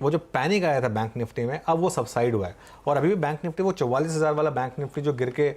वो जो पैनिक आया था बैंक निफ्टी में, अब वो सबसाइड हुआ है और अभी भी बैंक निफ्टी वो 44,000 वाला बैंक निफ्टी जो गिर के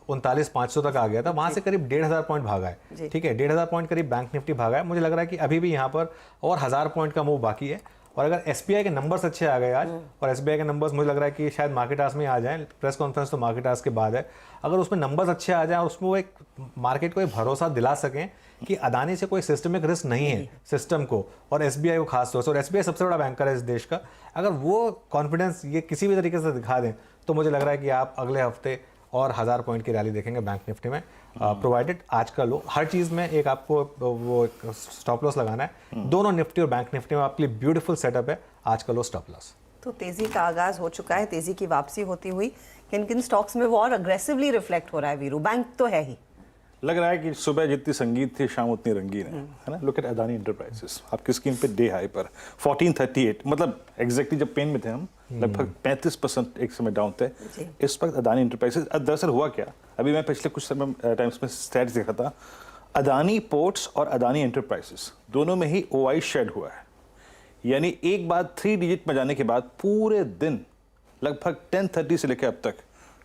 39,500 तक आ गया था, वहां से करीब 1,500 पॉइंट भागा है। ठीक है, 1,500 पॉइंट करीब बैंक निफ्टी भागा है। मुझे लग रहा है कि अभी भी यहाँ पर और 1,000 पॉइंट का मूव बाकी है। और अगर एसबीआई के नंबर्स अच्छे आ गए आज, और एसबीआई के नंबर्स मुझे लग रहा है कि शायद मार्केट आवर्स में आ जाएं, प्रेस कॉन्फ्रेंस तो मार्केट आवर्स के बाद है, अगर उसमें नंबर्स अच्छे आ जाएं और उसमें वो एक मार्केट को एक भरोसा दिला सकें कि अदानी से कोई सिस्टमिक रिस्क नहीं है सिस्टम को, और एसबीआई को खास तौर से, और एसबीआई सबसे बड़ा बैंकर है इस देश का, अगर वो कॉन्फिडेंस ये किसी भी तरीके से दिखा दें तो मुझे लग रहा है कि आप अगले हफ्ते और 1,000 पॉइंट की रैली देखेंगे बैंक निफ्टी में, प्रोवाइडेड आज का लो हर चीज में एक आपको वो स्टॉप लॉस लगाना है। दोनों निफ्टी और बैंक निफ्टी में आपके लिए ब्यूटीफुल सेटअप है आज का लो स्टॉप लॉस। तो तेजी का आगाज हो चुका है, तेजी की वापसी होती हुई किन किन स्टॉक्स में वो और अग्रेसिवली रिफ्लेक्ट हो रहा है वीरू? बैंक तो है ही, लग रहा है कि सुबह जितनी संगीत थी शाम उतनी रंगीन है ना। लुक एट अदानी एंटरप्राइजेस, आपकी स्क्रीन पे डे हाई पर 1438, मतलब एग्जैक्टली जब पेन में थे हम लगभग 35% एक समय डाउन थे। इस वक्त अदानी एंटरप्राइजेस, दरअसल हुआ क्या, अभी मैं पिछले कुछ समय टाइम्स में स्टैट्स देखा था, अदानी पोर्ट्स और अदानी एंटरप्राइजेस दोनों में ही ओआई शेड हुआ है। यानी एक बार 3 डिजिट में जाने के बाद पूरे दिन लगभग 10:30 से लेकर अब तक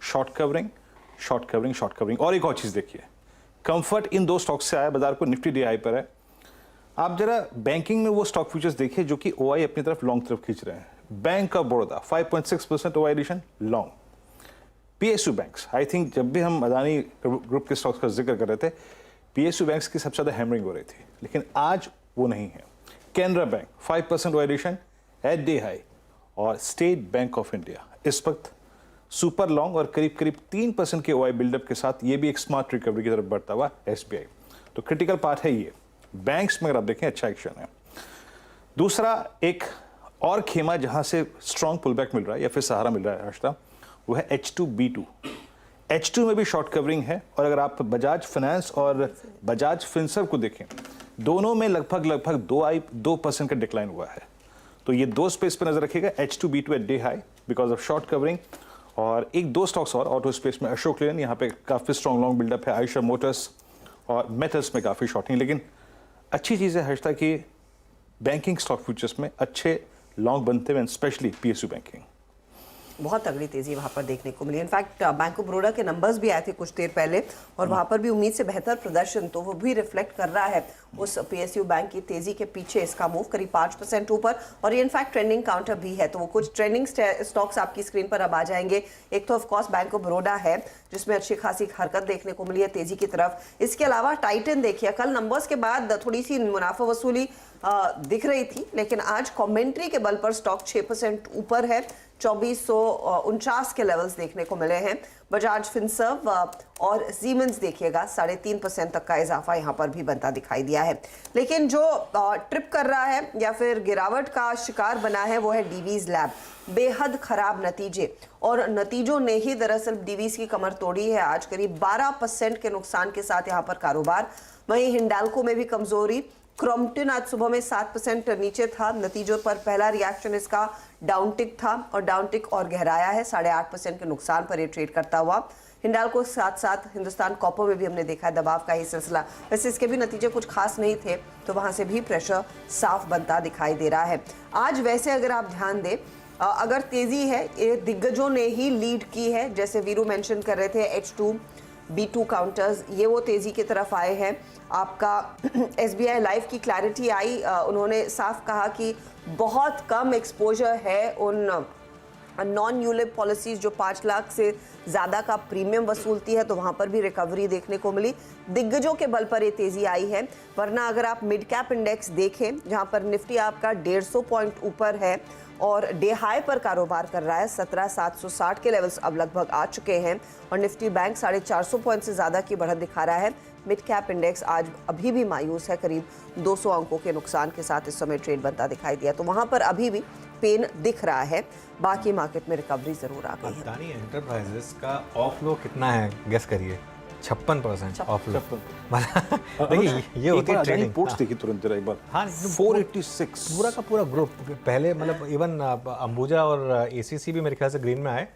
short covering short covering short covering. और एक और चीज देखिए, कंफर्ट इन 2 स्टॉक से आया बाजार को, निफ्टी डे हाई पर है। आप जरा बैंकिंग में वो स्टॉक फ्यूचर्स देखिए जो कि ओआई अपनी तरफ लॉन्ग तरफ खींच रहे हैं। Bank of Baroda 5.6% OI addition long. PSU banks, I think जब भी हम अदानी ग्रुप के स्टॉक्स का जिक्र कर रहे थे, पीएसयू बैंक्स की सबसे ज्यादा हैमरिंग हो रही थी, लेकिन आज वो नहीं है। Canara bank 5% OI addition at day high, और स्टेट बैंक ऑफ इंडिया इस वक्त सुपर लॉन्ग और करीब करीब 3% के ओआई बिल्डअप के साथ, ये भी एक स्मार्ट रिकवरी की तरफ बढ़ता हुआ एसबीआई। तो क्रिटिकल पार्ट है ये। बैंक्स में अगर आप देखें अच्छा एक्शन है। दूसरा एक और खेमा जहां से स्ट्रॉन्ग पुलबैक मिल रहा है या फिर सहारा मिल रहा है आश्ता, वो है H2B2। H2 में भी शॉर्ट कवरिंग है, और अगर आप बजाज फाइनेंस और बजाज फिनसर्व को देखें, दोनों में लगभग 2% का डिक्लाइन हुआ है। तो ये 2 स्पेस पर नजर रखिएगा, H2B2 at day high because of short covering. और एक 2 स्टॉक्स और ऑटो स्पेस में, अशोक लेलैंड यहाँ पे काफी स्ट्रॉन्ग लॉन्ग बिल्डअप है, आयशर मोटर्स, और मेटल्स में काफी शॉर्टिंग। लेकिन अच्छी चीज है हर्षता कि बैंकिंग स्टॉक फ्यूचर्स में अच्छे लॉन्ग बनते हुए, स्पेशली पीएसयू बैंकिंग। बहुत तगड़ी तेजी वहां पर देखने को मिली। इनफैक्ट बैंक ऑफ बड़ौदा के नंबर्स भी आए थे कुछ देर पहले, और वहां पर भी उम्मीद से बेहतर प्रदर्शन, तो वो भी रिफ्लेक्ट कर रहा है उस पीएसयू बैंक की तेजी के पीछे इसका मूव करीब 5% ऊपर, और ये इनफैक्ट ट्रेंडिंग काउंटर भी है। तो वो कुछ ट्रेंडिंग स्टॉक्स आपकी स्क्रीन पर अब आ जाएंगे। एक तो ऑफकोर्स बैंक ऑफ बड़ौदा है जिसमें अच्छी खासी हरकत देखने को मिली है तेजी की तरफ। इसके अलावा टाइटन देखिए, कल नंबर्स के बाद थोड़ी सी मुनाफा वसूली दिख रही थी, लेकिन आज कमेंट्री के बल पर स्टॉक 6% ऊपर है, 2449 के लेवल्स देखने को मिले हैं। बजाज फिनसर्व और सीमेंस देखिएगा 3.5% तक का इजाफा यहां पर भी बनता दिखाई दिया है। लेकिन जो ट्रिप कर रहा है या फिर गिरावट का शिकार बना है वो है डीवीज लैब। बेहद खराब नतीजे, और नतीजों ने ही दरअसल डीवीज की कमर तोड़ी है। आज करीब 12% के नुकसान के साथ यहां पर कारोबार। वहीं हिंडाल्को में भी कमजोरी। क्रॉम्पटन आज सुबह में 7% नीचे था। नतीजों पर पहला रिएक्शन इसका डाउनटिक था, और डाउनटिक और गहराया है, 8.5% के नुकसान पर ये ट्रेड करता हुआ। हिंडाल्को के साथ साथ हिंदुस्तान कॉपर में भी हमने देखा है दबाव का ही सिलसिला। वैसे इसके भी नतीजे कुछ खास नहीं थे, तो वहां से भी प्रेशर साफ बनता दिखाई दे रहा है। आज वैसे अगर आप ध्यान दें, अगर तेजी है ये दिग्गजों ने ही लीड की है, जैसे वीरू मेंशन कर रहे थे H2B2 काउंटर्स, ये वो तेजी की तरफ आए हैं। आपका SBI लाइफ की क्लैरिटी आई, उन्होंने साफ कहा कि बहुत कम एक्सपोजर है उन नॉन यूलिप पॉलिसीज जो 5 लाख से ज्यादा का प्रीमियम वसूलती है, तो वहां पर भी रिकवरी देखने को मिली। दिग्गजों के बल पर ये तेजी आई है, वरना अगर आप मिड कैप इंडेक्स देखें जहां पर निफ्टी आपका 150 पॉइंट ऊपर है और डे हाई पर कारोबार कर रहा है, 17,760 के लेवल्स अब लगभग आ चुके हैं, और निफ्टी बैंक 450 पॉइंट से ज्यादा की बढ़त दिखा रहा है। मिड कैप इंडेक्स आज अभी भी मायूस है, करीब 200 अंकों के नुकसान के साथ इस समय ट्रेड बनता दिखाई दिया, तो वहां पर अभी भी पेन दिख रहा है। बाकी मार्केट में रिकवरी जरूर आ गई है। अदानी एंटरप्राइजेस का ऑफ लो कितना है, गेस करिए? 56% ऑफ लो। देखिए ये होती है ट्रेडिंग। पोर्ट्स देखी तुरंत जरा एक बार। हाँ, 486 पूरा का पूरा ग्रुप पहले, मतलब इवन अंबुजा और एसीसी भी मेरे ख्याल से ग्रीन में आए,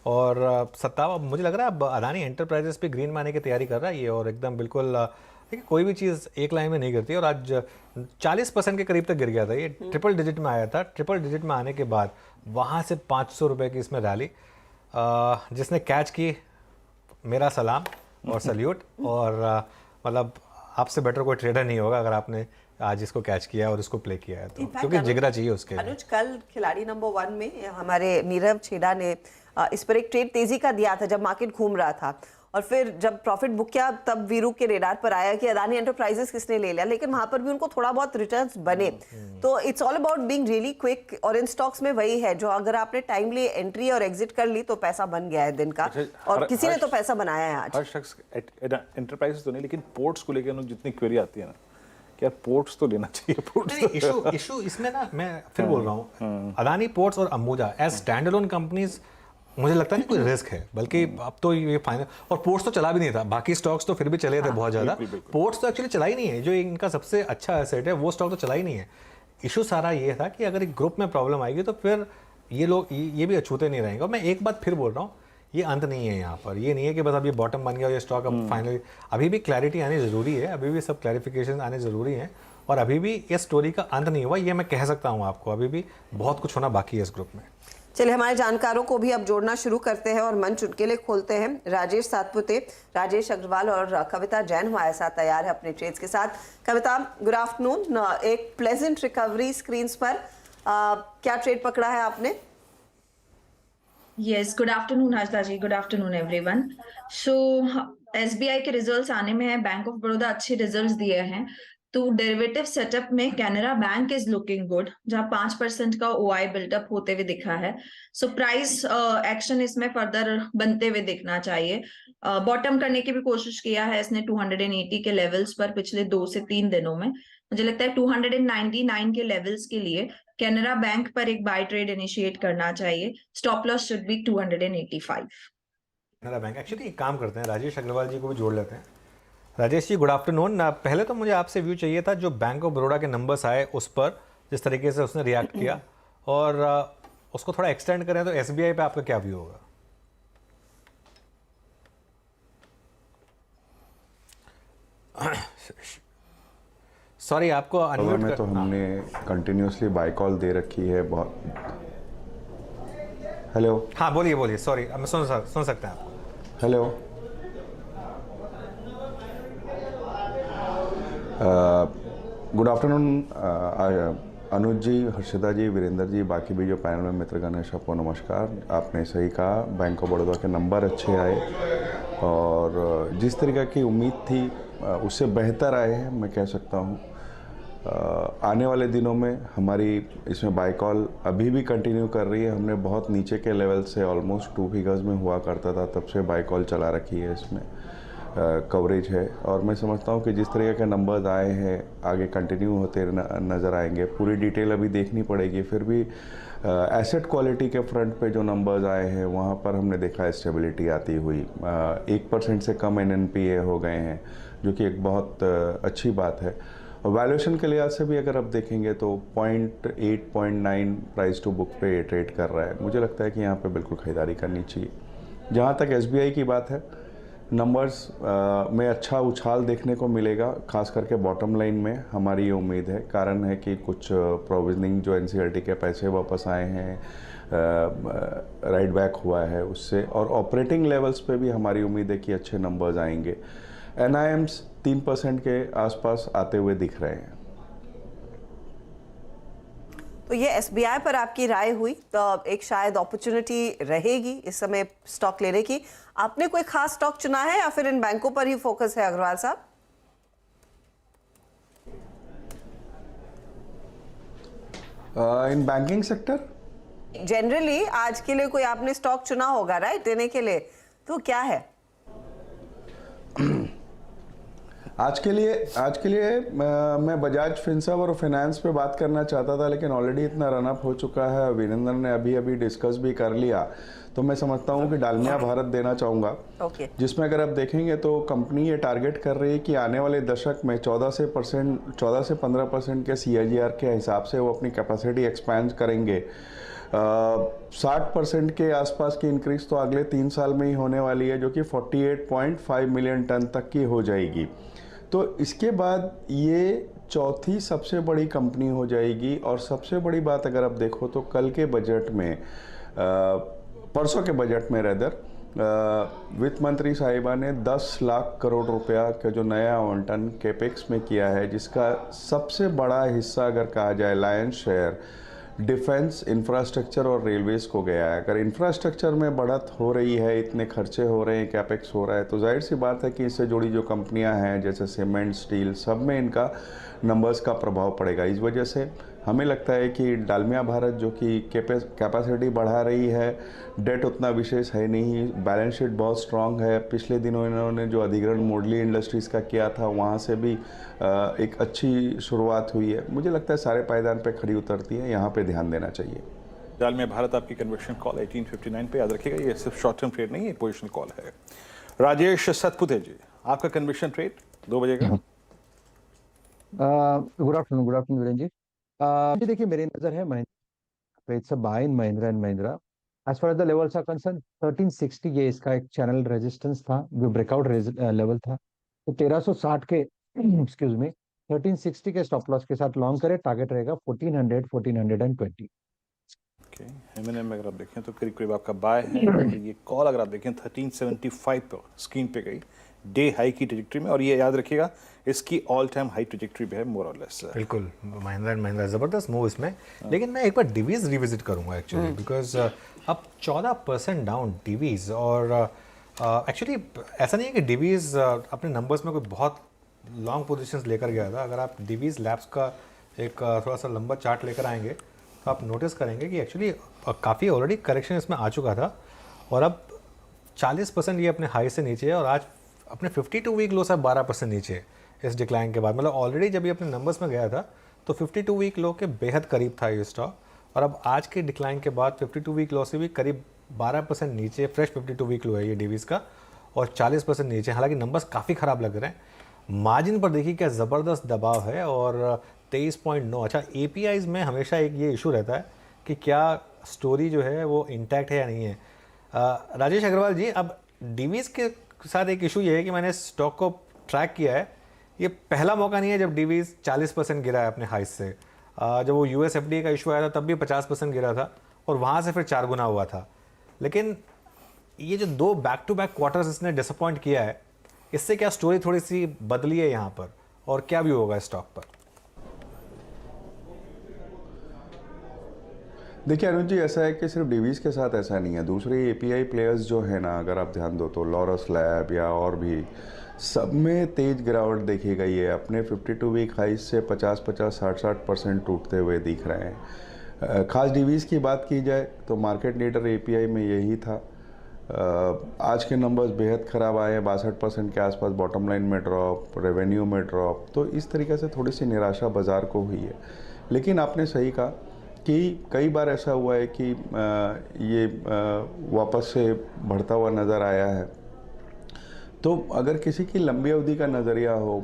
और सत्तावा मुझे लग रहा है अब अदानी एंटरप्राइजेस भी ग्रीन में आने की तैयारी कर रहा है ये, और एकदम बिल्कुल देखिए कोई भी चीज़ एक लाइन में नहीं गिरती, और आज 40% के करीब तक गिर गया था ये, ट्रिपल डिजिट में आया था। ट्रिपल डिजिट में आने के बाद वहाँ से 500 रुपये की इसमें रैली, जिसने कैच की मेरा सलाम और सल्यूट, और मतलब आपसे बेटर कोई ट्रेडर नहीं होगा अगर आपने आज इसको कैच किया और इसको प्ले किया है तो, क्योंकि जिगरा चाहिए उसके लिए। अनुज, कल खिलाड़ी नंबर 1 में हमारे नीरव छेड़ा ने इस पर एक ट्रेड तेजी का दिया था जब मार्केट घूम रहा था, और फिर जब प्रॉफिट बुक किया तब वीरू के रेडार पर आया कि अदानी एंटरप्राइजेस किसने ले लिया, लेकिन वहां पर भी उनको थोड़ा बहुत रिटर्न्स बने। तो it's all about being really quick, और इन स्टॉक्स में वही है जो अगर आपने टाइमली एंट्री और एग्जिट कर ली तो पैसा बन गया है दिन का, और किसी ने तो पैसा बनाया है आज। हर शख्स एंटरप्राइजेस तो नहीं, लेकिन पोर्ट्स को लेकर जितनी क्वेरी आती है ना, क्या पोर्ट्स तो लेना चाहिए। पोर्ट्स इशू इसमें ना, मैं फिर बोल रहा हूँ, अदानी पोर्ट्स और Ambuja as stand alone companies मुझे लगता नहीं कोई रिस्क है, बल्कि अब तो ये फाइनल, और पोर्ट्स तो चला भी नहीं था, बाकी स्टॉक्स तो फिर भी चले थे बहुत ज़्यादा, पोर्ट्स तो एक्चुअली चला ही नहीं है, जो इनका सबसे अच्छा एसेट है वो स्टॉक तो चला ही नहीं है। इशू सारा ये था कि अगर एक ग्रुप में प्रॉब्लम आएगी तो फिर ये लोग ये भी अछूते नहीं रहेंगे। और मैं एक बात फिर बोल रहा हूँ, ये अंत नहीं है यहाँ पर, ये नहीं है कि बस अब ये बॉटम बन गया और ये स्टॉक अब फाइनली, अभी भी क्लैरिटी आनी ज़रूरी है, अभी भी सब क्लैरिफिकेशन आने ज़रूरी हैं, और अभी भी इस स्टोरी का अंत नहीं हुआ, ये मैं कह सकता हूँ आपको, अभी भी बहुत कुछ होना बाकी है इस ग्रुप में। चलिए हमारे जानकारों को भी अब जोड़ना शुरू करते हैं और मंच उनके लिए खोलते हैं। राजेश सातपुते, राजेश अग्रवाल और कविता जैन हमारे साथ तैयार है अपने ट्रेड्स के साथ। कविता, गुड आफ्टरनून। एक प्लेजेंट रिकवरी स्क्रीन्स पर, क्या ट्रेड पकड़ा है आपने? यस, गुड आफ्टरनून हाजदा जी, गुड आफ्टरनून एवरीवन। सो एसबीआई के रिजल्ट्स आने में है, बैंक ऑफ बड़ौदा अच्छे रिजल्ट्स दिए हैं, तो डेरिवेटिव सेटअप में Canara bank is looking good, जहां 5% का ओआई बिल्डअप होते हुए दिखा है। सो प्राइस एक्शन इसमें फर्दर बनते हुए दिखना चाहिए। बॉटम करने की भी कोशिश किया है इसने 280 के लेवल्स पर पिछले 2 से 3 दिनों में। मुझे लगता है 299 के लेवल्स के लिए कैनरा बैंक पर एक बाय ट्रेड इनिशिएट करना चाहिए। Stop loss should be 285। Canara bank, actually एक काम करते हैं, राजेश अग्रवाल जी को भी जोड़ लेते हैं। Rajesh ji, good afternoon. पहले तो मुझे आपसे व्यू चाहिए था जो बैंक ऑफ बड़ौदा के नंबर्स आए उस पर, जिस तरीके से उसने रिएक्ट किया, और उसको थोड़ा एक्सटेंड करें तो एसबीआई पे आपका क्या व्यू होगा? सॉरी, आपको अनम्यूट में तो हमने कंटिन्यूसली बाय कॉल दे रखी है बहुत। हेलो, हाँ बोलिए बोलिए, सॉरी, मैं सुन सकते हैं आपको। हेलो, गुड आफ्टरनून अनुज जी, हर्षिता जी, वीरेंद्र जी, बाकी भी जो पैनल में मित्रगण है सबको नमस्कार। आपने सही कहा, बैंक ऑफ बड़ौदा के नंबर अच्छे आए और जिस तरीके की उम्मीद थी उससे बेहतर आए हैं, मैं कह सकता हूँ। आने वाले दिनों में हमारी इसमें बाय कॉल अभी भी कंटिन्यू कर रही है। हमने बहुत नीचे के लेवल से ऑलमोस्ट 2 फिगर्स में हुआ करता था, तब से बाय कॉल चला रखी है, इसमें कवरेज है। और मैं समझता हूँ कि जिस तरीके के नंबर्स आए हैं आगे कंटिन्यू होते नज़र आएंगे। पूरी डिटेल अभी देखनी पड़ेगी, फिर भी एसेट क्वालिटी के फ्रंट पे जो नंबर्स आए हैं वहाँ पर हमने देखा स्टेबिलिटी आती हुई। 1% से कम NNPA हो गए हैं, जो कि एक बहुत अच्छी बात है। और वैल्यूएशन के लिहाज से भी अगर आप देखेंगे तो 0.8 0.9 प्राइस टू बुक पे ट्रेड कर रहा है। मुझे लगता है कि यहाँ पे बिल्कुल खरीदारी करनी चाहिए। जहाँ तक SBI की बात है, नंबर्स में अच्छा उछाल देखने को मिलेगा, खास करके बॉटम लाइन में हमारी ये उम्मीद है। कारण है कि कुछ प्रोविजनिंग जो NCLT के पैसे वापस आए हैं, राइट बैक हुआ है उससे, और ऑपरेटिंग लेवल्स पे भी हमारी उम्मीद है कि अच्छे नंबर्स आएंगे। NIMs 3% के आसपास आते हुए दिख रहे हैं। तो ये SBI पर आपकी राय हुई, तो एक शायद अपॉर्चुनिटी रहेगी इस समय स्टॉक लेने की। आपने कोई खास स्टॉक चुना है या फिर इन बैंकों पर ही फोकस है अग्रवाल साहब? इन बैंकिंग सेक्टर जनरली आज के लिए कोई आपने स्टॉक चुना होगा राइट देने के लिए, तो क्या है? आज के लिए मैं बजाज फिनसर्व और फाइनेंस पे बात करना चाहता था, लेकिन ऑलरेडी इतना रन अप हो चुका है। वीरेंद्र ने अभी डिस्कस भी कर लिया, तो मैं समझता हूँ कि डालमिया भारत देना चाहूँगा। जिसमें अगर आप देखेंगे तो कंपनी ये टारगेट कर रही है कि आने वाले दशक में 14 से 15% के CAGR के हिसाब से वो अपनी कैपेसिटी एक्सपैंड करेंगे। 60% के आसपास की इंक्रीज तो अगले 3 साल में ही होने वाली है, जो कि 48.5 मिलियन टन तक की हो जाएगी। तो इसके बाद ये चौथी सबसे बड़ी कंपनी हो जाएगी। और सबसे बड़ी बात अगर आप देखो तो कल के बजट में परसों के बजट में वित्त मंत्री साहिबा ने 10 लाख करोड़ रुपया का जो नया आवंटन कैपेक्स में किया है, जिसका सबसे बड़ा हिस्सा अगर कहा जाए लायंस शेयर डिफेंस, इंफ्रास्ट्रक्चर और रेलवेज को गया है। अगर इंफ्रास्ट्रक्चर में बढ़त हो रही है, इतने खर्चे हो रहे हैं, कैपेक्स हो रहा है, तो जाहिर सी बात है कि इससे जुड़ी जो कंपनियां हैं जैसे सीमेंट, स्टील, सब में इनका नंबर्स का प्रभाव पड़ेगा। इस वजह से हमें लगता है कि डालमिया भारत जो कि कैपेसिटी बढ़ा रही है, डेट उतना विशेष है नहीं, बैलेंस शीट बहुत स्ट्रांग है। पिछले दिनों इन्होंने जो अधिग्रहण मोडली इंडस्ट्रीज़ का किया था, वहाँ से भी एक अच्छी शुरुआत हुई है। मुझे लगता है सारे पायदान पे खड़ी उतरती है, यहाँ पे ध्यान देना चाहिए। डालमिया भारत आपकी कन्वर्शन कॉल 1859 पे, याद रखिएगा ये सिर्फ शॉर्ट टर्म ट्रेड नहीं है, पोजिशन कॉल है। राजेश सतपुते जी, आपका कन्वर्शन ट्रेड 2 बजे का। Good afternoon Viren ji. जी देखिए, मेरी नज़र है Mahindra, it's a buy in Mahindra and Mahindra. As far as the levels are concern 1360 ये इसका एक चैनल रेजिस्टेंस था, जो ब्रेकआउट लेवल था। तो 1360 के एक्सक्यूज मी 1360 के स्टॉप लॉस के साथ लॉन्ग करे, टारगेट रहेगा 1400 1420। ओके, एमएनएम में अगर आप देखें तो करीब करीब आपका बाय है, और ये कॉल अगर आप देखें 1375 पर स्क्रीन पे गई डे हाई की ट्रेजेक्टरी में, और ये याद रखिएगा इसकी ऑल टाइम हाई ट्रेजेक्टरी पे है मोर और लेस। बिल्कुल, महिंद्रा एंड महिंद्रा ज़बरदस्त मूव इसमें। लेकिन मैं एक बार डिवीज रिविजिट करूंगा एक्चुअली, बिकॉज अब 14% डाउन डिवीज। और एक्चुअली ऐसा नहीं है कि डिवीज अपने नंबर्स में कोई बहुत लॉन्ग पोजीशंस लेकर गया था। अगर आप डिवीज लैब्स का एक थोड़ा सा लंबा चार्ट लेकर आएंगे तो आप नोटिस करेंगे कि एक्चुअली काफ़ी ऑलरेडी करेक्शन इसमें आ चुका था, और अब 40% ये अपने हाई से नीचे है, और आज अपने 52 वीक लो से 12% नीचे है इस डिक्लाइन के बाद। मतलब ऑलरेडी जब ये अपने नंबर्स में गया था तो 52 वीक लो के बेहद करीब था ये स्टॉक, और अब आज के डिक्लाइन के बाद 52 वीक लो से भी करीब 12% नीचे, फ्रेश 52 वीक लो है ये डिवीज़ का, और 40% नीचे। हालांकि नंबर्स काफ़ी ख़राब लग रहे हैं। मार्जिन पर देखिए क्या ज़बरदस्त दबाव है, और 23.9। अच्छा, एपीआईज में हमेशा एक ये इशू रहता है कि क्या स्टोरी जो है वो इंटैक्ट है या नहीं है। राजेश अग्रवाल जी, अब डीवीज़ के साथ एक इशू ये है कि मैंने स्टॉक को ट्रैक किया है, ये पहला मौका नहीं है जब डीवीज़ 40% गिरा है अपने हाई से। जब वो यूएसएफडी का इशू आया था तब भी 50% गिरा था, और वहाँ से फिर 4 गुना हुआ था। लेकिन ये जो 2 बैक टू बैक क्वार्टर्स इसने डिसअपॉइंट किया है, इससे क्या स्टोरी थोड़ी सी बदली है यहाँ पर, और क्या भी होगा स्टॉक पर? देखिए अरुण जी, ऐसा है कि सिर्फ डिवीज़ के साथ ऐसा नहीं है, दूसरे एपीआई प्लेयर्स जो है ना, अगर आप ध्यान दो तो लॉरस लैब या और भी, सब में तेज गिरावट देखी गई है। अपने 52 वीक हाइस से 50-50, 60-60% टूटते हुए दिख रहे हैं। खास डिवीज़ की बात की जाए तो मार्केट लीडर एपीआई में यही था। आज के नंबर्स बेहद ख़राब आए, 62% के आसपास बॉटम लाइन में ड्रॉप, रेवेन्यू में ड्रॉप, तो इस तरीके से थोड़ी सी निराशा बाज़ार को हुई है। लेकिन आपने सही कहा कि कई बार ऐसा हुआ है कि ये वापस से बढ़ता हुआ नज़र आया है। तो अगर किसी की लंबी अवधि का नज़रिया हो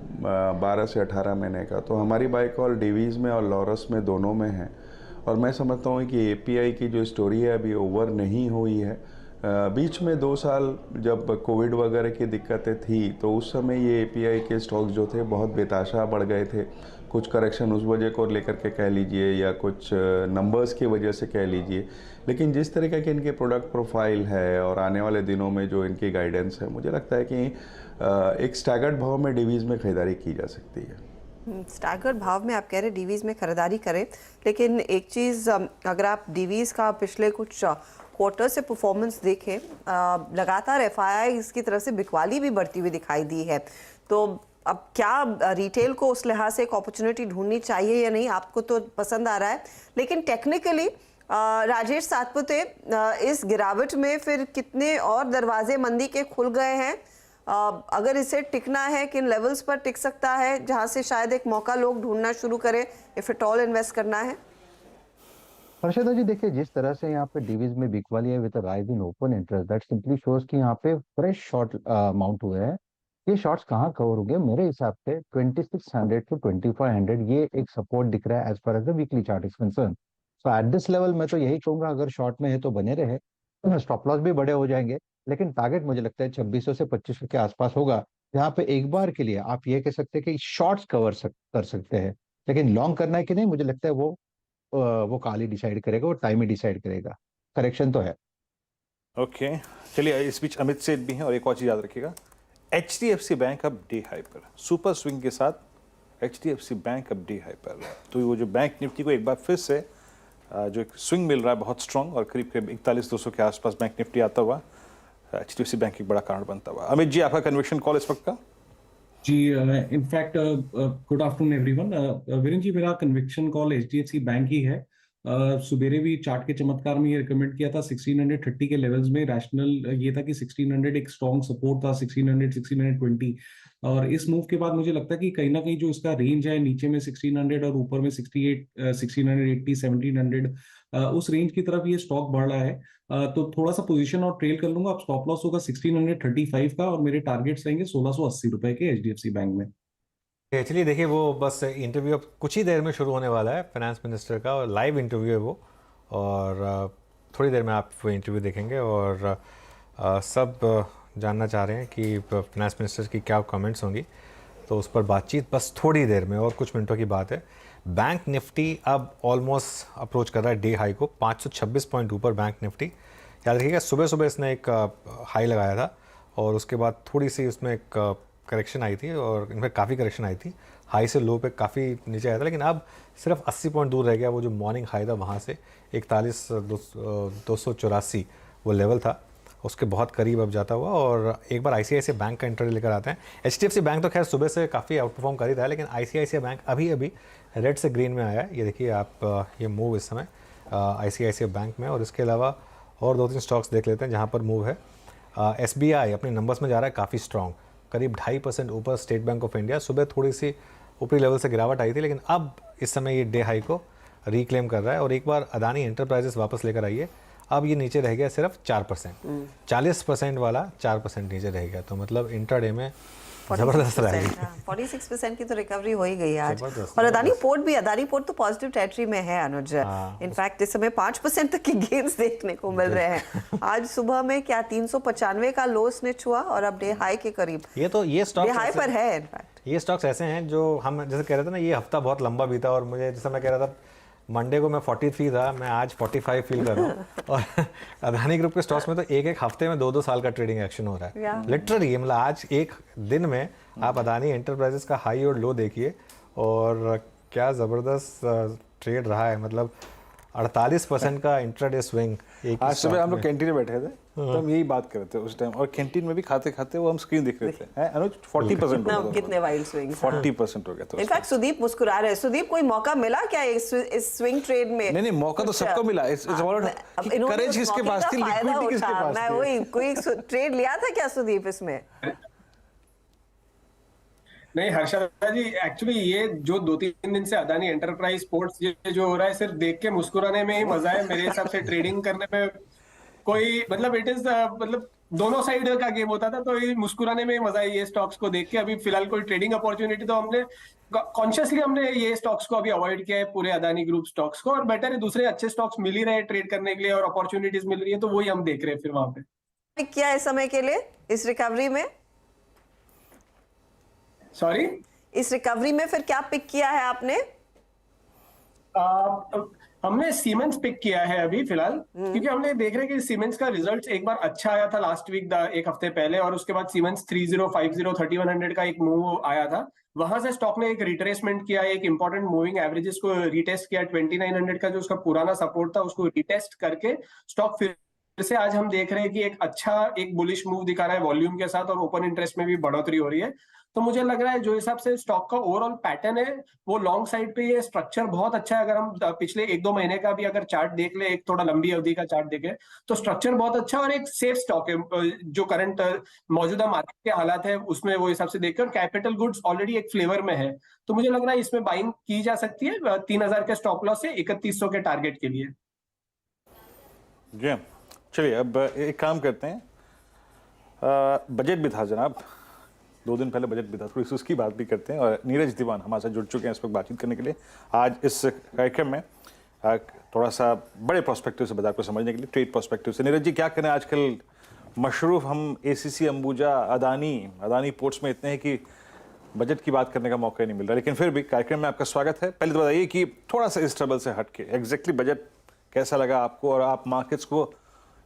12 से 18 महीने का, तो हमारी बाय कॉल डिवीज़ में और लॉरस में दोनों में है। और मैं समझता हूँ कि एपीआई की जो स्टोरी है अभी ओवर नहीं हुई है। बीच में 2 साल जब कोविड वगैरह की दिक्कतें थी, तो उस समय ये एपीआई के स्टॉक्स जो थे बहुत बेताशा बढ़ गए थे। कुछ करेक्शन उस वजह को लेकर के कह लीजिए, या कुछ नंबर्स की वजह से कह लीजिए। लेकिन जिस तरीके के इनके प्रोडक्ट प्रोफाइल है और आने वाले दिनों में जो इनकी गाइडेंस है, मुझे लगता है कि एक स्टैगर्ड भाव में डिवीज़ में खरीदारी की जा सकती है। स्टैगर्ड भाव में आप कह रहे हैं डीवीज़ में खरीदारी करें, लेकिन एक चीज़, अगर आप डीवीज़ का पिछले कुछ क्वार्टर से परफॉर्मेंस देखें, लगातार एफआईआई इसकी तरफ से बिकवाली भी बढ़ती हुई दिखाई दी है। तो अब क्या रिटेल को उस लिहाज से एक अपॉर्चुनिटी ढूंढनी चाहिए या नहीं? आपको तो पसंद आ रहा है, लेकिन टेक्निकली राजेश सातपुते, इस गिरावट में फिर कितने और दरवाजे मंदी के खुल गए हैं? अगर इसे टिकना है, किन लेवल्स पर टिक सकता है जहां से शायद एक मौका लोग ढूंढना शुरू करें, इफ एट ऑल इन्वेस्ट करना है? हर्षदा जी, देखिए जिस तरह से यहाँ पे डिवीज में बिकवाली है with rise in open interest, that simply shows कि यहाँ पे फ्रेश शॉर्ट माउंट हुए हैं। ये शॉर्ट्स कहाँ कवर होंगे? मेरे हिसाब से 2600 टू 2500 ये एक सपोर्ट दिख रहा है as far as the weekly chart is concern. So at this level मैं तो यही कहूंगा, अगर शॉर्ट में है तो बने रहे, स्टॉप लॉस भी बड़े हो जाएंगे, लेकिन टारगेट मुझे लगता है 2600 से 2500 के आसपास होगा। जहाँ पे एक बार के लिए आप ये कह सकते हैं कि शॉर्ट्स कर सकते हैं, लेकिन लॉन्ग करना है कि नहीं, मुझे लगता है वो काल ही डिसाइड करेगा, वो टाइम ही डिसाइड करेगा। करेक्शन तो है। ओके, चलिए इस बीच अमित सेठ भी हैं और एक और चीज़ याद रखिएगा, HDFC बैंक अब डे हाई पर, सुपर स्विंग के साथ HDFC बैंक अब डे हाई पर। तो वो जो बैंक निफ्टी को एक बार फिर से जो एक स्विंग मिल रहा है बहुत स्ट्रॉन्ग, और करीब करीब 41,200 के आसपास बैंक निफ्टी आता हुआ HDFC बैंक एक बड़ा कारण बनता हुआ। अमित जी, आपका कन्विक्शन कॉल इस वक्त का? जी, in fact good afternoon everyone. Viren ji, मेरा कन्विक्शन कॉल HDFC बैंक ही है। सुबेरे भी चार्ट के चमत्कार में ये रिकमेंड किया था 1630 के लेवल्स में। रैशनल ये था कि 1600 एक स्ट्रॉन्ग सपोर्ट था, 1600 1620, और इस मूव के बाद मुझे लगता है कि कहीं ना कहीं जो इसका रेंज है, नीचे में 1600 और ऊपर में 68 1680 1700, उस रेंज की तरफ ये स्टॉक बढ़ रहा है। तो थोड़ा सा पोजीशन और ट्रेल कर लूंगा। अब स्टॉप लॉस होगा 1635 का, और मेरे टारगेट्स रहेंगे 1680 रुपए के HDFC बैंक में। चलिए देखिए, वो बस इंटरव्यू अब कुछ ही देर में शुरू होने वाला है फाइनेंस मिनिस्टर का, और लाइव इंटरव्यू है वो, और थोड़ी देर में आप वो इंटरव्यू देखेंगे, और सब जानना चाह रहे हैं कि फाइनेंस मिनिस्टर की क्या कमेंट्स होंगी, तो उस पर बातचीत बस थोड़ी देर में और कुछ मिनटों की बात है। बैंक निफ्टी अब ऑलमोस्ट अप्रोच कर रहा है डे हाई को, 526 पॉइंट ऊपर बैंक निफ्टी। याद रखिएगा, सुबह सुबह इसने एक हाई लगाया था, और उसके बाद थोड़ी सी उसमें एक करेक्शन आई थी, और इनफैक्ट काफ़ी करेक्शन आई थी, हाई से लो पे काफ़ी नीचे आया था, लेकिन अब सिर्फ 80 पॉइंट दूर रह गया वो जो मॉर्निंग हाई था वहाँ से। 41,284 वो लेवल था, उसके बहुत करीब अब जाता हुआ। और एक बार ICICI बैंक का इंटरव्यू लेकर आते हैं। HDFC बैंक तो खैर सुबह से काफ़ी आउट परफॉर्म कर ही था है, लेकिन ICICI बैंक अभी अभी रेड से ग्रीन में आया है। ये देखिए आप, ये मूव इस समय ICICI बैंक में, और इसके अलावा और 2-3 स्टॉक्स देख लेते हैं जहाँ पर मूव है। SBI अपने नंबर्स में जा रहा है काफ़ी स्ट्रॉन्ग, करीब 2.5% ऊपर स्टेट बैंक ऑफ इंडिया। सुबह थोड़ी सी ऊपरी लेवल से गिरावट आई थी, लेकिन अब इस समय ये डे हाई को रिक्लेम कर रहा है। और एक बार अदानी एंटरप्राइजेस वापस लेकर आइए, अब ये नीचे रह गया सिर्फ 4%, 40% वाला 4% नीचे रह गया, तो मतलब इंट्राडे में जबरदस्त रहा है। 46% की तो रिकवरी हो ही गई आज। जबरदस्त, और अदानी पोर्ट तो पॉजिटिव टेरिटरी में है अनुज। इनफैक्ट इस समय 5% तक की गेन्स देखने को मिल रहे हैं। आज सुबह में क्या 395 का लो इसने छुआ, और अब डे हाई के करीब ये स्टॉक्स डे हाई पर है। इनफैक्ट ये स्टॉक्स ऐसे हैं जो हम जैसे कह रहे थे ना, ये हफ्ता बहुत लंबा बीता, और मुझे जैसे मैं कह रहा था मंडे को मैं 43 था, मैं आज 45 फील कर रहा हूँ। और अदानी ग्रुप के स्टॉक्स में तो एक हफ्ते में 2-2 साल का ट्रेडिंग एक्शन हो रहा है लिटरली। मतलब आज एक दिन में आप अदानी एंटरप्राइजेस का हाई और लो देखिए, और क्या ज़बरदस्त ट्रेड रहा है। मतलब 48% का इंट्राडे स्विंग। आज सुबह हम लोग कैंटीन में बैठे थे, तो हम यही बात कर रहे थे उस टाइम, और कैंटीन में भी खाते खाते वो हम स्क्रीन देख रहे थे, हैं अनुज? 40% हो गया, कितने वाइल्ड स्विंग्स, 40% हो गया था। इनफैक्ट सुदीप मुस्कुरा रहे हैं। सुदीप, कोई मौका मिला क्या इस स्विंग ट्रेड में? नहीं, मौका तो सबको मिला। करेज किसके पास थी, लिक्विडिटी किसके पास मैं थी? वही, कोई ट्रेड लिया था क्या सुदीप इसमें? नहीं हर्षदा जी, एक्चुअली ये जो 2-3 दिन से अदानी एंटरप्राइज पोर्ट्स ये जो हो रहा है, सिर्फ देख के मुस्कुराने में ही मजा है मेरे हिसाब से। ट्रेडिंग करने में कोई मतलब इट इज मतलब दोनों साइड का गेम होता था, तो ये मुस्कुराने में ही मजा है ये स्टॉक्स को देख के। अभी फिलहाल कोई ट्रेडिंग अपॉर्चुनिटी तो हमने कॉन्शियसली हमने ये स्टॉक्स को अभी अवॉइड किया है, पूरे अदानी ग्रुप स्टॉक्स को, और बेटर है दूसरे अच्छे स्टॉक्स मिल ही रहे ट्रेड करने के लिए, और अपॉर्चुनिटीज मिल रही है, तो वही हम देख रहे हैं फिर वहां पे। क्या है समय के लिए इस रिकवरी में? सॉरी, इस रिकवरी में फिर क्या पिक किया है आपने? हमने सीमेंस पिक किया है अभी फिलहाल, क्योंकि हमने देख रहे हैं कि सीमेंस का रिजल्ट एक बार अच्छा आया था लास्ट वीक, एक हफ्ते पहले, और उसके बाद सीमेंस 3050 3100 का एक मूव आया था। वहां से स्टॉक ने एक रिट्रेसमेंट किया, एक इंपॉर्टेंट मूविंग एवरेजेस को रिटेस्ट किया। 2900 का जो उसका पुराना सपोर्ट था उसको रिटेस्ट करके स्टॉक फिर से आज हम देख रहे हैं कि एक अच्छा एक बुलिश मूव दिखा रहा है वॉल्यूम के साथ, और ओपन इंटरेस्ट में भी बढ़ोतरी हो रही है। तो मुझे लग रहा है जो हिसाब से स्टॉक का ओवरऑल पैटर्न है, वो लॉन्ग साइड पे ये स्ट्रक्चर बहुत अच्छा है। अगर हम पिछले 1-2 महीने का भी अगर चार्ट देख ले, एक थोड़ा लंबी अवधि का चार्ट देखे, तो स्ट्रक्चर बहुत अच्छा और एक सेफ स्टॉक है जो करंट मौजूदा मार्केट के हालात है उसमें वो हिसाब से देखकर। कैपिटल गुड्स ऑलरेडी एक फ्लेवर में है, तो मुझे लग रहा है इसमें बाइंग की जा सकती है 3000 के स्टॉप लॉस से 3100 के टारगेट के लिए। जी चलिए, अब एक काम करते हैं, बजट भी था जनाब, 2 दिन पहले बजट भी था, थोड़ी सी उसकी बात भी करते हैं। और नीरज दीवान हमारे साथ जुड़ चुके हैं इस वक्त बातचीत करने के लिए आज इस कार्यक्रम में, थोड़ा सा बड़े प्रोस्पेक्टिव से बाजार को समझने के लिए, ट्रेड प्रोस्पेक्टिव से। नीरज जी, क्या करें, आजकल मशरूफ हम एसीसी, अंबुजा, अदानी पोर्ट्स में इतने हैं कि बजट की बात करने का मौका ही नहीं मिल रहा। लेकिन फिर भी कार्यक्रम में आपका स्वागत है। पहले तो बताइए कि थोड़ा सा इस ट्रबल से हटके एग्जैक्टली बजट कैसा लगा आपको, और आप मार्केट्स को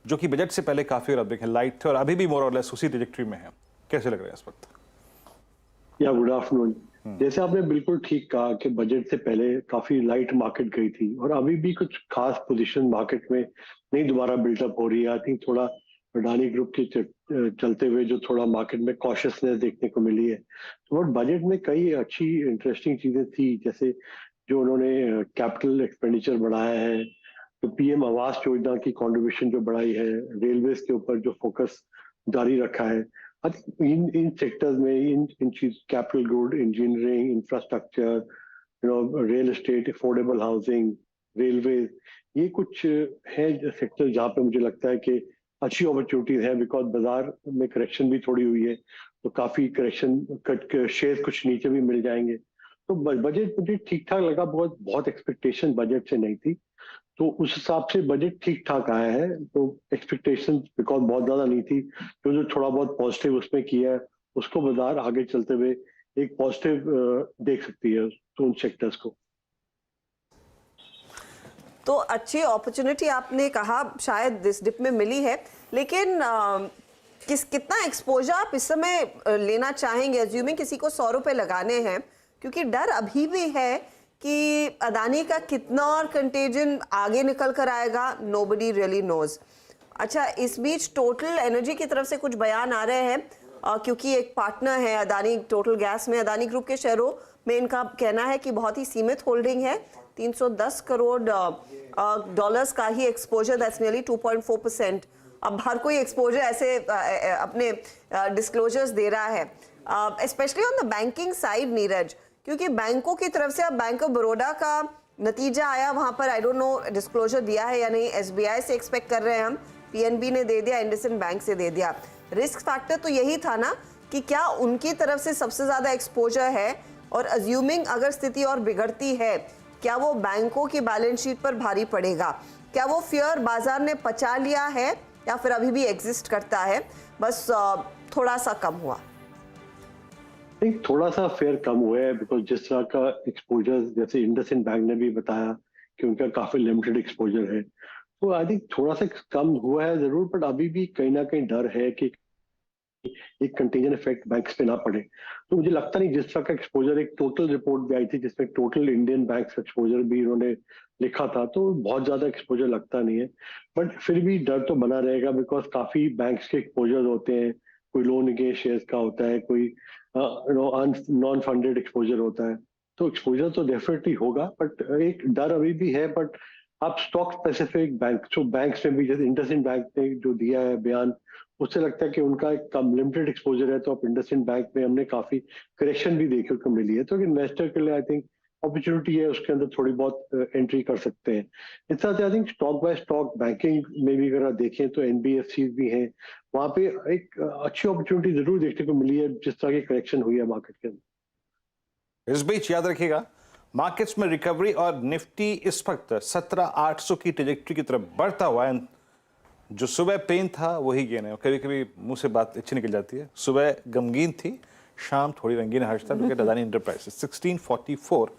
जो कि बजट से पहले काफी और अब देखें लाइट थे और अभी भी मोर और लेस उसी ट्रैजेक्टरी में है, कैसे लग रहा है इस वक्त? या गुड आफ्टरनून। जैसे आपने बिल्कुल ठीक कहा कि बजट से पहले काफी लाइट मार्केट गई थी और अभी भी कुछ खास पोजीशन मार्केट में नहीं दोबारा बिल्डअप हो रही है। आई थिंक थोड़ा अडानी ग्रुप के चलते हुए जो थोड़ा मार्केट में कॉशियसनेस देखने को मिली है। तो बजट में कई अच्छी इंटरेस्टिंग चीजें थी, जैसे जो उन्होंने कैपिटल एक्सपेंडिचर बढ़ाया है, तो पीएम आवास योजना की कंट्रीब्यूशन जो बढ़ाई है, रेलवेज के ऊपर जो फोकस जारी रखा है। इन सेक्टर्स में इन चीज capital good, engineering, infrastructure, real estate, affordable housing, railway, ये कुछ है सेक्टर जहाँ पे मुझे लगता है कि अच्छी अपॉर्चुनिटीज है। बिकॉज बाजार में करेक्शन भी थोड़ी हुई है, तो काफी करेक्शन शेयर कुछ नीचे भी मिल जाएंगे। तो बजट मुझे ठीक ठाक लगा। बहुत एक्सपेक्टेशन बजट से नहीं थी, तो उस हिसाब से बजट ठीक ठाक आया है। तो एक्सपेक्टेशन बिकॉज बहुत ज्यादा नहीं थी, जो थोड़ा बहुत पॉजिटिव उसमें किया है उसको बाजार आगे चलते हुए एक पॉजिटिव देख सकती है तो उन सेक्टर्स को। तो अच्छी अपॉर्चुनिटी आपने कहा शायद इस डिप में मिली है, लेकिन कितना एक्सपोजर आप इस समय लेना चाहेंगे? अज्यूमिंग किसी को 100 रुपए लगाने हैं, क्योंकि डर अभी भी है कि अदानी का कितना और कंटेजन आगे निकल कर आएगा, नोबडी रियली नोज। अच्छा, इस बीच टोटल एनर्जी की तरफ से कुछ बयान आ रहे हैं, क्योंकि एक पार्टनर है अदानी टोटल गैस में, अदानी ग्रुप के शेयरों में इनका कहना है कि बहुत ही सीमित होल्डिंग है, 310 करोड़ डॉलर्स का ही एक्सपोजर, दैट्स नियरली 2.4%। अब हर कोई एक्सपोजर ऐसे अपने डिस्क्लोजर्स दे रहा है, specially on the banking side Neeraj, क्योंकि बैंकों की तरफ से अब बैंक ऑफ बड़ौदा का नतीजा आया, वहां पर आई डोंट नो डिस्क्लोजर दिया है या नहीं। एसबीआई से एक्सपेक्ट कर रहे हैं हम, पीएनबी ने दे दिया, इंडसइंड बैंक से दे दिया। रिस्क फैक्टर तो यही था ना कि क्या उनकी तरफ से सबसे ज्यादा एक्सपोजर है, और अज्यूमिंग अगर स्थिति और बिगड़ती है, क्या वो बैंकों की बैलेंस शीट पर भारी पड़ेगा? क्या वो फियर बाजार ने पचा लिया है या फिर अभी भी एग्जिस्ट करता है, बस थोड़ा सा कम हुआ? नहीं, थोड़ा सा फेयर कम हुआ है, बिकॉज जिस तरह का एक्सपोजर जैसे इंडसइंड बैंक ने भी बताया कि उनका काफी लिमिटेड एक्सपोजर है, तो आई थिंक थोड़ा सा कम हुआ है जरूर, बट अभी भी कहीं ना कहीं डर है कि एक कंटेंजन इफेक्ट बैंक्स पे ना पड़े। तो मुझे लगता नहीं, जिस तरह का एक्सपोजर, एक टोटल रिपोर्ट भी आई थी जिसमें टोटल इंडियन बैंक्स का एक्सपोजर भी इन्होंने लिखा था, तो बहुत ज्यादा एक्सपोजर लगता नहीं है। बट फिर भी डर तो बना रहेगा, बिकॉज काफी बैंक्स के एक्सपोजर होते हैं, कोई लोन अगेंस्ट शेयर्स का होता है, कोई नॉन फंडेड एक्सपोजर होता है, तो एक्सपोजर तो डेफिनेटली होगा, बट एक डर अभी भी है। बट आप स्टॉक स्पेसिफिक बैंक्स में भी, जैसे इंडसइंड बैंक ने जो दिया है बयान, उससे लगता है कि उनका एक कम लिमिटेड एक्सपोजर है, तो आप इंडसइंड बैंक में हमने काफी करेक्शन भी देखने को मिली है, तो इन्वेस्टर के लिए आई थिंक अपॉर्चुनिटी है, उसके अंदर थोड़ी बहुत एंट्री कर सकते हैं। इस तरह से I think stock by stock banking में भी अगर आप देखें तो एनबीएफसी भी हैं, वहां पे एक अच्छी अपॉर्चुनिटी जरूर देखने को मिली है जिस तरह की करेक्शन हुई है मार्केट के अंदर। इस बीच याद रखिएगा, मार्केट्स में रिकवरी और निफ्टी इस वक्त 17,800 की ट्रैजेक्टरी की तरफ बढ़ता हुआ है। जो सुबह पेन था वही गेन है, कभी कभी मुंह से बात अच्छी निकल जाती है। सुबह गमगीन थी, शाम थोड़ी रंगीन हर्षता। अदानी इंटरप्राइजेस 1644,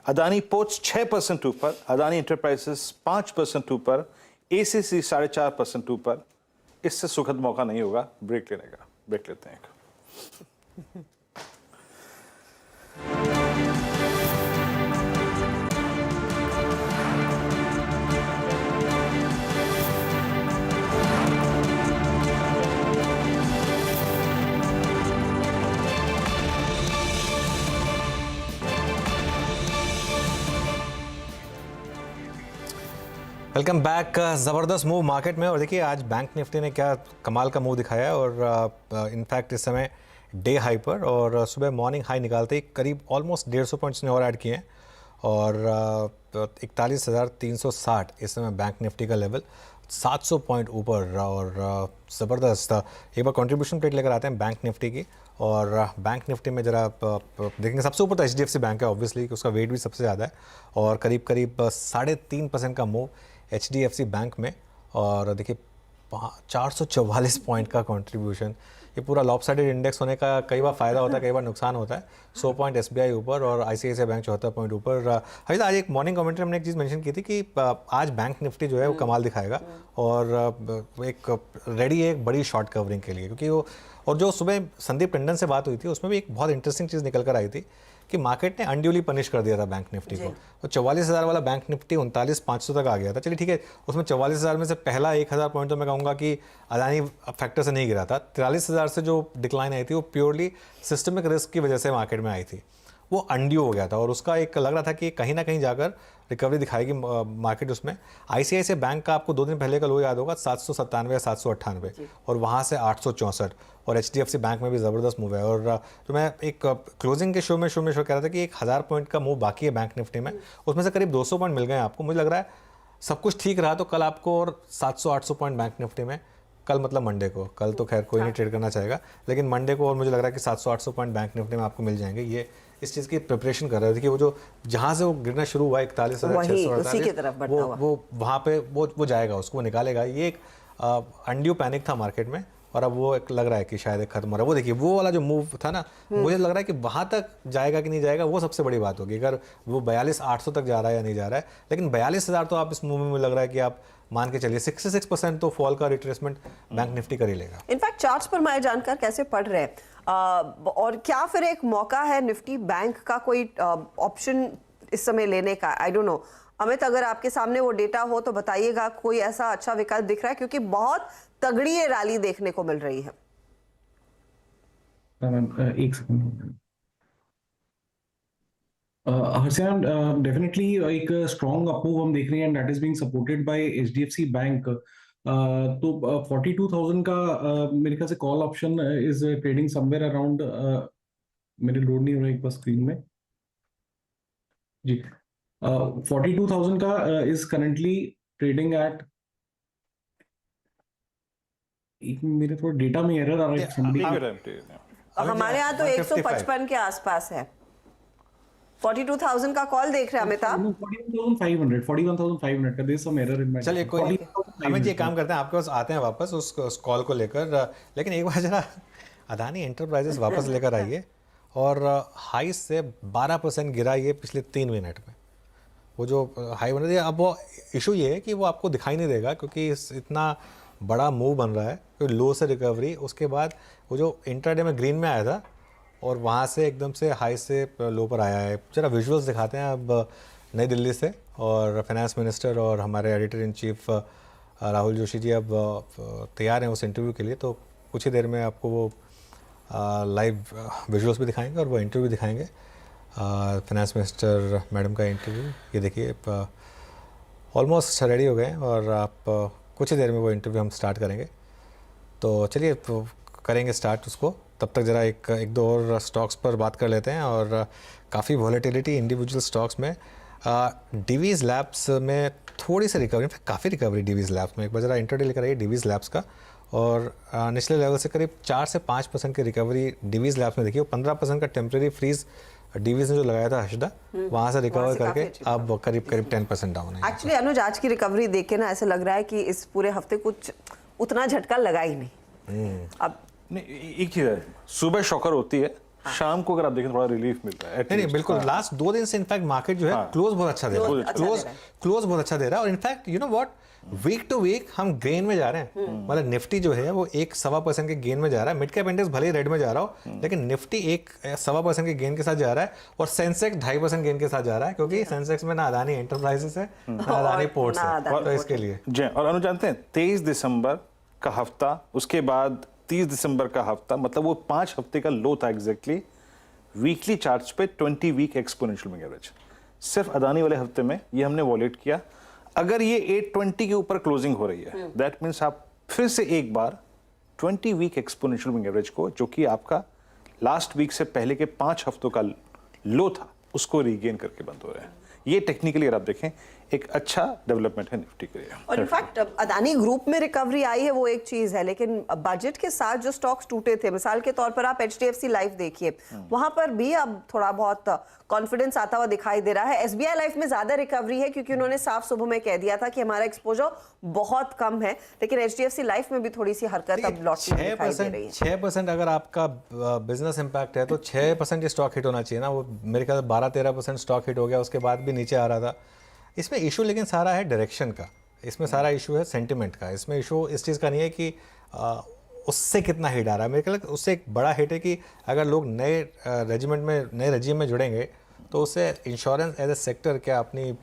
अदानी पोर्ट्स 6% ऊपर, अदानी इंटरप्राइजेस 5% ऊपर, एसीसी 4.5% ऊपर। इससे सुखद मौका नहीं होगा ब्रेक लेने का। ब्रेक लेते हैं। Welcome back. ज़बरदस्त मूव मार्केट में, और देखिए आज बैंक निफ्टी ने क्या कमाल का मूव दिखाया है, और इनफैक्ट इस समय डे हाई पर, और सुबह मॉर्निंग हाई निकालते ही करीब ऑलमोस्ट 150 पॉइंट्स ने और ऐड किए हैं, और 41,360 इस समय बैंक निफ्टी का लेवल, 700 पॉइंट ऊपर, और ज़बरदस्त। एक बार कंट्रीब्यूशन प्लेट लेकर आते हैं बैंक निफ्टी की, और बैंक निफ्टी में ज़रा देखेंगे सबसे ऊपर तो HDFC बैंक है ऑब्वियसली, उसका वेट भी सबसे ज़्यादा है, और करीब 3.5% का मूव HDFC बैंक में। और देखिए 444 पॉइंट का कंट्रीब्यूशन। ये पूरा लॉपसाइडेड इंडेक्स होने का कई बार फायदा होता है, कई बार नुकसान होता है। 100 पॉइंट SBI ऊपर और ICICI बैंक 74 पॉइंट ऊपर। हर्षिता, आज एक मॉर्निंग कमेंट्री हमने एक चीज़ मेंशन की थी कि आज बैंक निफ्टी जो है वो कमाल दिखाएगा और एक रेडी है एक बड़ी शॉर्ट कवरिंग के लिए, क्योंकि वो और जो सुबह संदीप टंडन से बात हुई थी उसमें भी एक बहुत इंटरेस्टिंग चीज़ निकल कर आई थी कि मार्केट ने अनड्यूली पनिश कर दिया था बैंक निफ्टी को। तो 44,000 वाला बैंक निफ्टी 39,500 तक आ गया था। चलिए ठीक है, उसमें 44,000 में से पहला 1,000 पॉइंट तो मैं कहूँगा कि अदानी फैक्टर से नहीं गिरा था। 43,000 से जो डिक्लाइन आई थी वो प्योरली सिस्टमिक रिस्क की वजह से मार्केट में आई थी, वो अनड्यू हो गया था और उसका एक लग रहा था कि कहीं ना कहीं जाकर रिकवरी दिखाएगी मार्केट। उसमें ICICI बैंक का आपको 2 दिन पहले का लो याद होगा 797 या 798 और वहाँ से 864 और HDFC बैंक में भी ज़बरदस्त मूव है। और जो मैं एक क्लोजिंग के शो में कह रहा था कि 1,000 पॉइंट का मूव बाकी है बैंक निफ्टी में, उसमें से करीब 200 पॉइंट मिल गए आपको। मुझे लग रहा है सब कुछ ठीक रहा तो कल आपको और 700-800 पॉइंट बैंक निफ्टी में, कल मतलब मंडे को, कल तो खैर कोई नहीं ट्रेड करना चाहेगा, लेकिन मंडे को और मुझे लग रहा है कि 700-800 पॉइंट बैंक निफ्टी में आपको मिल जाएंगे। ये इस चीज़ की प्रिपरेशन कर रहे थे कि वो जो जहाँ से वो गिरना शुरू हुआ 41,648 वो वहाँ पे वो जाएगा, उसको वो निकालेगा। ये एक अनड्यू पैनिक था मार्केट में और अब वो एक लग रहा है कि शायद एक खत्म हो रहा है। वो देखिए वो वाला जो मूव था ना, मुझे लग रहा है कि वहाँ तक जाएगा कि नहीं जाएगा वो सबसे बड़ी बात होगी, अगर वो 42,800 तक जा रहा है या नहीं जा रहा है। लेकिन 42,000 तो आप इस मूव में लग रहा है कि आप मान के चलिए 66% तो फॉल का रिट्रेसमेंट बैंक निफ्टी कर ही लेगा। इनफैक्ट चार्ट्स पर माय जानकर कैसे पढ़ रहे हैं और क्या फिर एक मौका है निफ्टी बैंक का कोई ऑप्शन इस समय लेने का? आई डोंट नो अमित, अगर आपके सामने वो डेटा हो तो बताइएगा, कोई ऐसा अच्छा विकल्प दिख रहा है क्योंकि बहुत तगड़ी ये रैली देखने को मिल रही है। एक सेकंड हर्षियान, डेफिनेटली एक स्ट्रॉन्ग अपमूव हम देख रहे हैं and that is being supported by HDFC bank. तो 42,000 का मेरे ख्याल से call option is trading somewhere around, मेरे लोड नहीं हो रहा एक बार स्क्रीन में जी। 42,000 का इज करंटली ट्रेडिंग एट, मेरे थोड़ा डेटा में एरर आ रहा है। हमारे यहाँ तो 155 के आसपास है। 42,000 का कॉल देख रहे हैं अमिताभ। 41,500 का there some error in my. चलिए कोई नहीं, हमें ये काम करते हैं, आपके पास आते हैं वापस उस कॉल को लेकर। लेकिन एक बार जरा अदानी एंटरप्राइजेस वापस लेकर आइए और हाई से 12% गिरा ये पिछले 3 मिनट में। वो जो हाई बन रही है, अब वो इशू ये है कि वो आपको दिखाई नहीं देगा क्योंकि इतना बड़ा मूव बन रहा है, तो लो से रिकवरी, उसके बाद वो जो इंट्राडे में ग्रीन में आया था और वहाँ से एकदम से हाई से लो पर आया है। जरा विजुअल्स दिखाते हैं अब नई दिल्ली से, और फाइनेंस मिनिस्टर और हमारे editor in chief Rahul Joshi ji अब तैयार हैं उस इंटरव्यू के लिए। तो कुछ ही देर में आपको वो लाइव विजुअल्स भी दिखाएंगे और वो इंटरव्यू दिखाएंगे, फाइनेंस मिनिस्टर मैडम का इंटरव्यू। ये देखिए ऑलमोस्ट रेडी हो गए और आप कुछ ही देर में वो इंटरव्यू हम स्टार्ट करेंगे। तो चलिए करेंगे स्टार्ट उसको, तब तक ज़रा एक दो और स्टॉक्स पर बात कर लेते हैं। और काफ़ी वॉलेटिलिटी इंडिविजुअल स्टॉक्स में, डिवीज़ लैब्स में थोड़ी सी रिकवरी, काफ़ी रिकवरी डिवीज़ लैब्स में। एक बार ज़रा इंटरडे लेकर आइए डिवीज़ लैब्स का, और निचले लेवल से करीब 4 से 5% की रिकवरी डिवीज़ लैब्स में देखिए। 15% का टेम्प्रेरी फ्रीज डिवीज़ ने जो लगाया था हर्षदा, वहाँ से रिकवर करके अब करीब 10% डाउन है। एक्चुअली अनुज, आज की रिकवरी देख के ना ऐसा लग रहा है कि इस पूरे हफ्ते कुछ उतना झटका लगा ही नहीं। अब नहीं, एक चीज है, सुबह शॉकर होती है, शाम को अगर आप देखें थोड़ा रिलीफ मिलता है। नहीं बिल्कुल, लास्ट 2 दिन से इनफैक्ट मार्केट जो है क्लोज बहुत अच्छा दे रहा है, क्लोज बहुत अच्छा दे रहा है। और in fact you know what, week to week हम गेन में जा रहे हैं। मतलब निफ्टी जो है वो 1-1.25% के गेन में जा रहा है। मिड कैप इंडेक्स भले ही रेड में जा रहा हो, लेकिन निफ्टी 1-1.25% के गेन के साथ जा रहा है और सेंसेक्स 2.5% गेन के साथ जा रहा है, क्योंकि सेंसेक्स में ना अदानी एंटरप्राइजेस है ना अदानी पोर्ट्स है, तो इसके लिए जी। और अनु जानते हैं 23 दिसंबर का हफ्ता, उसके बाद 30 दिसंबर का हफ्ता, मतलब वो 5 हफ्ते का लो था एग्जैक्टली वीकली चार्ट्स पे 20 वीक एक्सपोनेंशियल मूविंग एवरेज। सिर्फ अदानी वाले हफ्ते में ये हमने वॉलेट किया। अगर ये 820 के ऊपर क्लोजिंग हो रही है, दैट मीन्स आप फिर से एक बार 20 वीक एक्सपोनेंशियल मूविंग एवरेज को, जो कि आपका लास्ट वीक से पहले के 5 हफ्तों का लो था, उसको रीगेन करके बंद हो रहे हैं। ये टेक्निकली अगर आप देखें एक अच्छा डेवलपमेंट है निफ्टी के लिए। और इनफैक्ट अदानी ग्रुप में रिकवरी आई है वो एक चीज है, लेकिन बजट के साथ जो स्टॉक्स टूटे थे, मिसाल के तौर पर आप HDFC लाइफ देखिए, वहां पर भी अब थोड़ा बहुत कॉन्फिडेंस आता हुआ दिखाई दे रहा है। SBI लाइफ में ज्यादा रिकवरी है क्योंकि उन्होंने साफ सुबह में कह दिया था कि हमारा एक्सपोजर बहुत कम है, लेकिन HDFC लाइफ में भी थोड़ी सी हरकत अब लौटती दिखाई दे रही है। 6% अगर आपका बिजनेस इंपैक्ट है तो 6% ये स्टॉक हिट होना चाहिए ना। वो मेरे ख्याल 12-13% स्टॉक हिट हो गया, उसके बाद भी नीचे आ रहा था। इसमें इशू लेकिन सारा है डायरेक्शन का, इसमें सारा इशू है सेंटिमेंट का। इसमें इशू इस चीज़ का नहीं है कि उससे कितना हिट आ रहा है। मेरे ख्याल उससे एक बड़ा हिट है कि अगर लोग नए रेजिमेंट में, नए रजीम में जुड़ेंगे तो उससे इंश्योरेंस एज ए सेक्टर क्या अपनी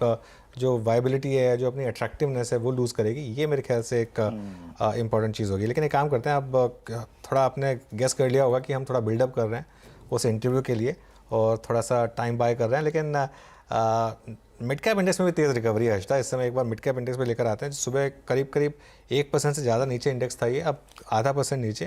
जो वायबिलिटी है, जो अपनी अट्रैक्टिवनेस है वो लूज़ करेगी। ये मेरे ख्याल से एक इंपॉर्टेंट चीज़ होगी। लेकिन एक काम करते हैं, अब थोड़ा आपने गेस कर लिया होगा कि हम थोड़ा बिल्डअप कर रहे हैं उस इंटरव्यू के लिए और थोड़ा सा टाइम बाय कर रहे हैं। लेकिन मिड कैप इंडेक्स में भी तेज़ रिकवरी है इस समय। एक बार मिड कैप इंडेक्स पे लेकर आते हैं। सुबह करीब 1% से ज़्यादा नीचे इंडेक्स था ये, अब 0.5% नीचे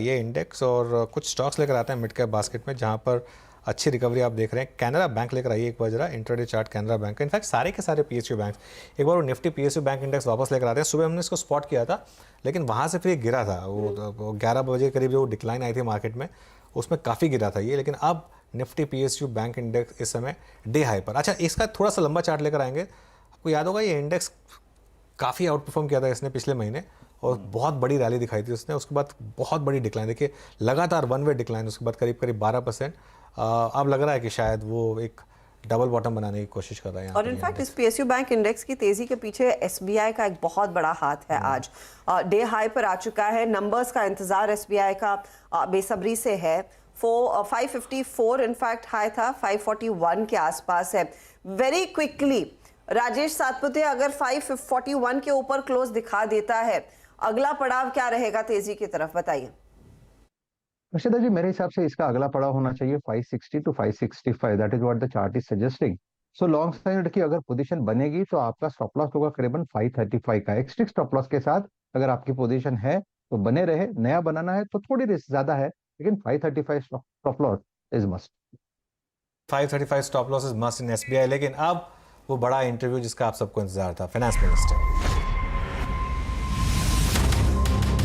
ये इंडेक्स। और कुछ स्टॉक्स लेकर आते हैं मिड कैप बास्केट में जहाँ पर अच्छी रिकवरी आप देख रहे हैं। कैनरा बैंक लेकर आइए एक बार जरा, इंट्राडे चार्ट कैनरा बैंक का। इनफैक्ट सारे के सारे PSU बैंक, एक बार वो निफ्टी PSU बैंक इंडेक्स वापस लेकर आते हैं। सुबह हमने इसको स्पॉट किया था, लेकिन वहाँ से फिर गिरा था। वो 11 बजे करीब जो डिक्लाइन आई थी मार्केट में, उसमें काफ़ी गिरा था ये। लेकिन अब निफ्टी PSU बैंक इंडेक्स इस समय डे हाई पर। अच्छा, इसका थोड़ा सा लंबा चार्ट लेकर आएंगे। आपको याद होगा ये इंडेक्स काफ़ी आउट परफॉर्म किया था इसने पिछले महीने और बहुत बड़ी रैली दिखाई थी उसने। उसके बाद बहुत बड़ी डिक्लाइन, देखिए लगातार वन वे डिक्लाइन, उसके बाद करीब 12%। अब लग रहा है कि शायद वो एक डबल बॉटम बनाने की कोशिश कर रहा है। और इनफैक्ट इस PSU बैंक इंडेक्स की तेजी के पीछे SBI का एक बहुत बड़ा हाथ है। आज डे हाई पर आ चुका है। नंबर्स का इंतजार SBI का बेसब्री से है। 554 इनफैक्ट हाई था, 541 के आसपास है। वेरी क्विकली राजेश सातपुते, अगर 541 के ऊपर क्लोज दिखा देता है, अगला पड़ाव क्या रहेगा तेजी की तरफ, बताइए। हर्षदा जी, मेरे हिसाब से इसका अगला पड़ाव होना चाहिए 560 to 565। That is what the chart is suggesting. So long side की अगर पोजीशन बनेगी तो आपका स्टॉप लॉस होगा करीबन 535 का। एक स्ट्रिक्ट स्टॉप लॉस के साथ अगर आपकी पोजीशन है तो बने रहे। नया बनाना है तो थोड़ी रिस्क ज्यादा है, लेकिन 535 stop loss is must. 535 stop loss is must in SBI। लेकिन अब वो बड़ा इंटरव्यू जिसका आप सबको इंतजार था, फाइनेंस मिनिस्टर